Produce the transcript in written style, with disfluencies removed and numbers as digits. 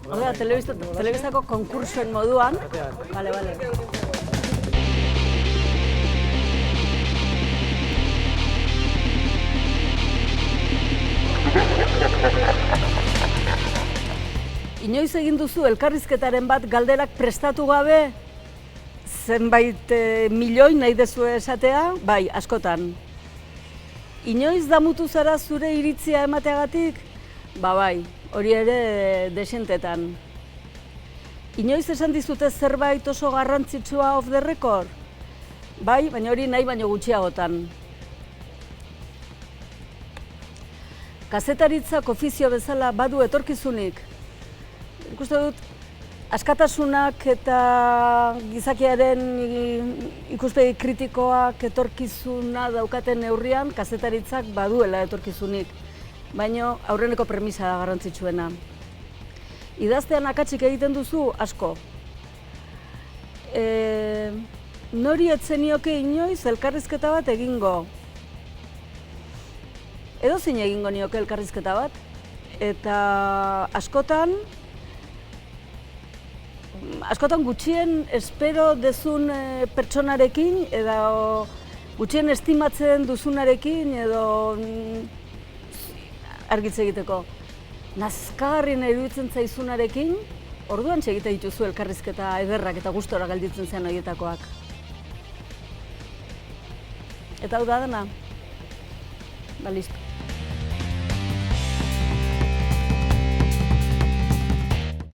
Hora, telebistako konkursuen moduan. Bale, bale. Inoiz egin duzu elkarrizketaren bat galderak prestatu gabe zenbait milioi nahi dezu esatea? Bai, askotan. Inoiz damutu zara zure iritzia emateagatik? Ba bai, hori ere desentetan. Inoiz esan dizute zerbait oso garrantzitsua off the record? Bai, baina hori nahi baino gutxiagotan. Kazetaritzak ofizio bezala badu etorkizunik? Ikuste dut, askatasunak eta gizakiaren ikuspegi kritikoak etorkizuna daukaten neurrian, kazetaritzak baduela etorkizunik, baina aurreneko premisa da garrantzitsuena. Idaztean akatsik egiten duzu asko. Nori ez zenioke inoiz elkarrizketa bat egingo? Edozein egingo nioke elkarrizketa bat, eta askotan gutxien espero dezun pertsonarekin edo gutxien estimatzen duzunarekin edo argitze egiteko. Nazkagarrien iruditzen zaizunarekin, orduan egite dituzu elkarrizketa ederrak eta gustora galditzen zen horietakoak. Eta hau da dena? Ba, listo.